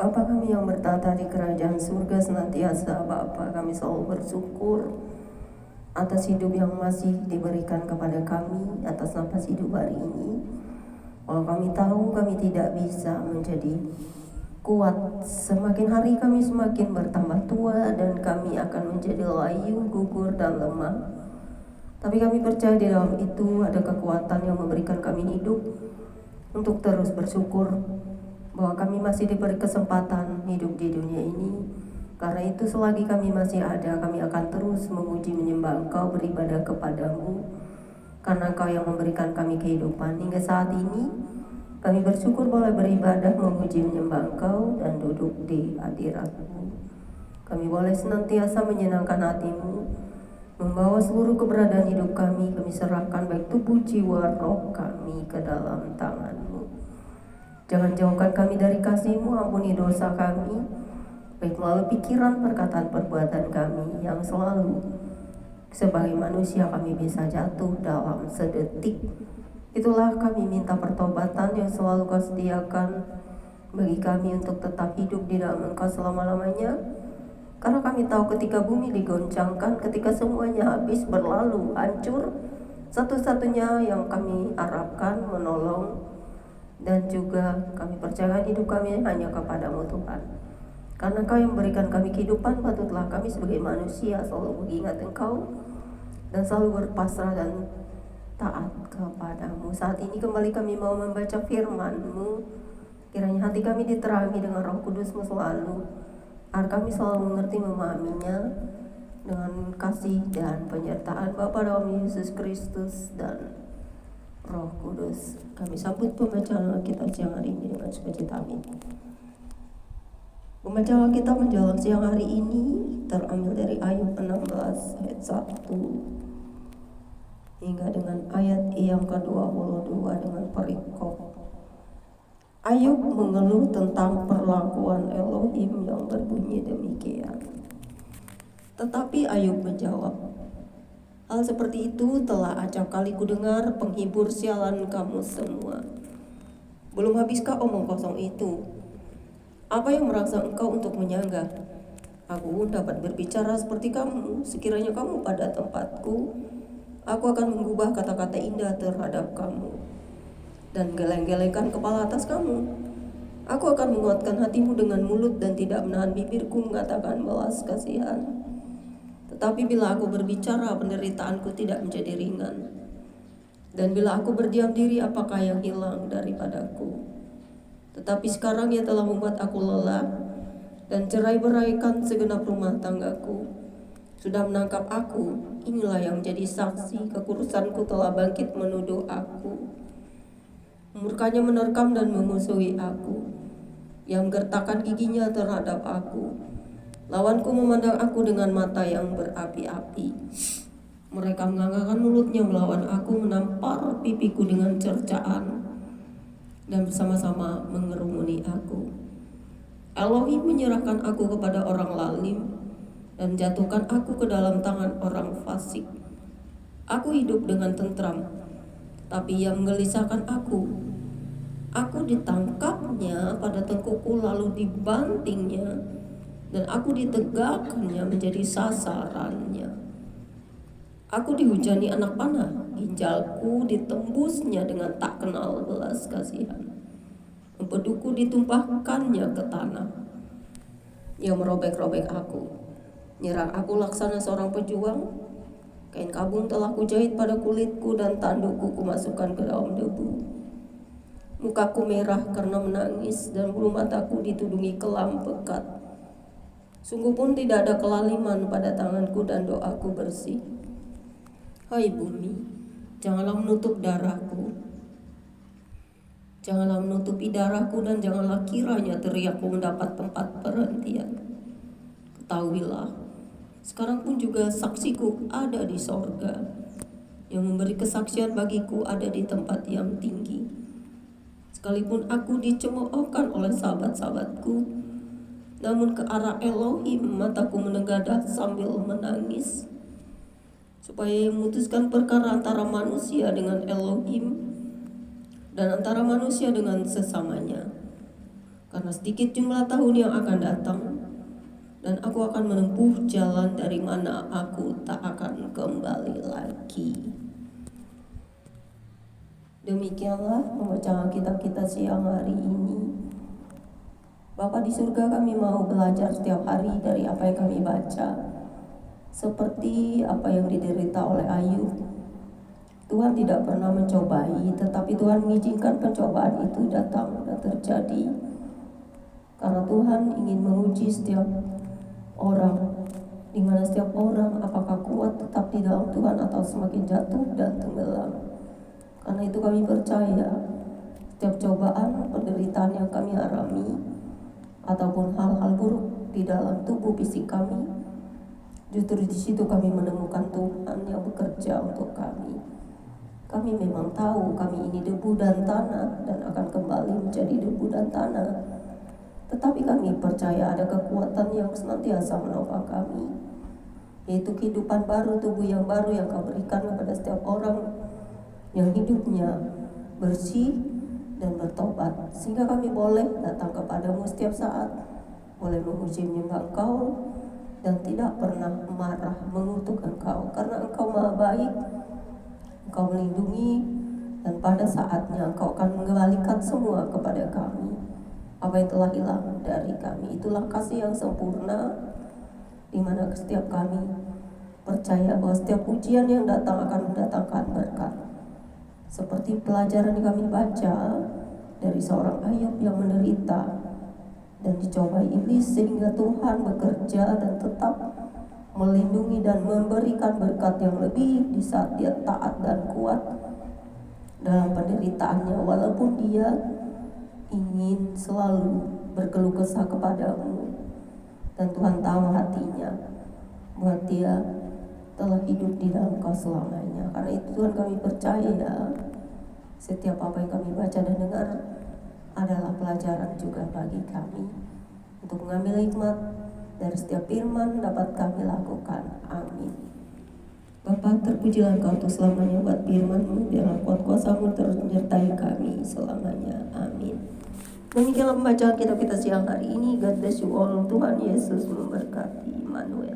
Bapa kami yang bertata di kerajaan surga senantiasa, Bapa kami selalu bersyukur atas hidup yang masih diberikan kepada kami, atas nafas hidup hari ini. Walau kami tahu kami tidak bisa menjadi kuat, semakin hari kami semakin bertambah tua dan kami akan menjadi layu, gugur dan lemah. Tapi kami percaya di dalam itu ada kekuatan yang memberikan kami hidup untuk terus bersyukur bahwa kami masih diberi kesempatan hidup di dunia ini. Karena itu selagi kami masih ada, kami akan terus memuji menyembah Engkau, beribadah kepadamu, karena Engkau yang memberikan kami kehidupan. Hingga saat ini kami bersyukur boleh beribadah, memuji menyembah Engkau dan duduk di hadirat-Mu. Kami boleh senantiasa menyenangkan hati-Mu, membawa seluruh keberadaan hidup kami serahkan baik tubuh, jiwa, roh kami ke dalam tangan-Mu. Jangan jauhkan kami dari kasih-Mu, ampuni dosa kami, baik melalui pikiran, perkataan, perbuatan kami yang selalu sebagai manusia kami bisa jatuh dalam sedetik. Itulah kami minta pertobatan yang selalu Kau sediakan bagi kami untuk tetap hidup di dalam Engkau selama-lamanya. Karena kami tahu ketika bumi digoncangkan, ketika semuanya habis, berlalu, hancur, satu-satunya yang kami harapkan menolong dan juga kami percayakan hidup kami hanya kepada-Mu Tuhan. Karena Kau yang memberikan kami kehidupan, patutlah kami sebagai manusia selalu mengingat Engkau dan selalu berpasrah dan taat kepada-Mu. Saat ini kembali kami mau membaca firman-Mu. Kiranya hati kami diterangi dengan Roh Kudus-Mu selalu, agar kami selalu mengerti, memahaminya dengan kasih dan penyertaan Bapa dalam Yesus Kristus dan Roh Kudus. Kami sambut pembacaan kita siang hari ini dengan sukacita. Amin. Pembacaan kita menjelang siang hari ini terambil dari Ayub 16 ayat 1 hingga dengan ayat yang ke-22 dengan perikop. Ayub mengeluh tentang perlakuan Elohim yang berbunyi demikian. Tetapi Ayub menjawab, hal seperti itu telah acap kali kudengar, penghibur sialan kamu semua. Belum habiskah omong kosong itu? Apa yang merangsang engkau untuk menyanggah? Aku dapat berbicara seperti kamu, sekiranya kamu pada tempatku, aku akan mengubah kata-kata indah terhadap kamu dan geleng-gelengkan kepala atas kamu. Aku akan menguatkan hatimu dengan mulut dan tidak menahan bibirku mengatakan belas kasihan. Tetapi bila aku berbicara, penderitaanku tidak menjadi ringan. Dan bila aku berdiam diri, apakah yang hilang daripadaku? Tetapi sekarang Ia telah membuat aku lelah dan cerai-beraikan segenap rumah tanggaku. Sudah menangkap aku, inilah yang menjadi saksi, kekurusanku telah bangkit menuduh aku. Murkanya menerkam dan memusuhi aku, yang menggertakkan giginya terhadap aku. Lawanku memandang aku dengan mata yang berapi-api. Mereka menganggarkan mulutnya melawan aku, menampar pipiku dengan cercaan, dan bersama-sama mengerumuni aku. Elohim menyerahkan aku kepada orang lalim dan jatuhkan aku ke dalam tangan orang fasik. Aku hidup dengan tentram, tapi Ia menggelisahkan aku. Aku ditangkapnya pada tengkukku lalu dibantingnya, dan aku ditegakkannya menjadi sasarannya. Aku dihujani anak panah, ginjalku ditembusnya dengan tak kenal belas kasihan. Empeduku ditumpahkannya ke tanah. Ia merobek-robek aku, nyerang aku laksana seorang pejuang. Kain kabung telah kujahit pada kulitku dan tandukku kumasukkan ke dalam debu. Mukaku merah karena menangis dan bulu mataku ditudungi kelam pekat. Sungguh pun tidak ada kelaliman pada tanganku dan doaku bersih. Hai bumi, janganlah menutup darahku. Janganlah menutupi darahku dan janganlah kiranya teriakku mendapat tempat perhentian. Ketahuilah, sekarang pun juga saksiku ada di sorga, yang memberi kesaksian bagiku ada di tempat yang tinggi. Sekalipun aku dicemoohkan oleh sahabat-sahabatku, namun ke arah Elohim mataku menegadah sambil menangis, supaya Ia memutuskan perkara antara manusia dengan Elohim dan antara manusia dengan sesamanya. karena sedikit jumlah tahun yang akan datang, dan aku akan menempuh jalan dari mana aku tak akan kembali lagi. Demikianlah pembacaan Alkitab kita siang hari ini. Bapa di surga, kami mau belajar setiap hari dari apa yang kami baca. Seperti apa yang diderita oleh Ayub, Tuhan tidak pernah mencobai, tetapi Tuhan mengizinkan pencobaan itu datang dan terjadi. Karena Tuhan ingin menguji setiap orang, di mana setiap orang apakah kuat tetap di dalam Tuhan atau semakin jatuh dan tenggelam. Karena itu kami percaya setiap cobaan, penderitaan yang kami alami, ataupun hal-hal buruk di dalam tubuh fisik kami, justru di situ kami menemukan Tuhan yang bekerja untuk kami. Kami memang tahu kami ini debu dan tanah dan akan kembali menjadi debu dan tanah, tetapi kami percaya ada kekuatan yang senantiasa menopang kami, yaitu kehidupan baru, tubuh yang baru yang Kau berikan kepada setiap orang yang hidupnya bersih dan bertobat, sehingga kami boleh datang kepadamu setiap saat, boleh memuji menyembah Engkau, dan tidak pernah marah mengutuk Engkau, karena Engkau Maha Baik, Engkau melindungi, dan pada saatnya Engkau akan mengembalikan semua kepada kami apa yang telah hilang dari kami. Itulah kasih yang sempurna, di mana setiap kami percaya bahwa setiap ujian yang datang akan mendatangkan berkat. Seperti pelajaran yang kami baca dari seorang Ayub yang menderita dan dicobai iblis, sehingga Tuhan bekerja dan tetap melindungi dan memberikan berkat yang lebih di saat dia taat dan kuat dalam penderitaannya, walaupun dia ingin selalu berkeluh kesah kepadamu, dan Tuhan tahu hatinya buat dia telah hidup di dalam Kau selamanya. Karena itu Tuhan, kami percaya setiap apa yang kami baca dan dengar adalah pelajaran juga bagi kami untuk mengambil hikmat dari setiap firman dapat kami lakukan. Amin. Bapa, terpujilah Engkau untuk selamanya buat firman-Mu, biarlah kuat kuasa-Mu terus menyertai kami selamanya. Amin. Demikianlah pembacaan kita siang hari ini. God bless you all. Tuhan Yesus memberkati. Immanuel.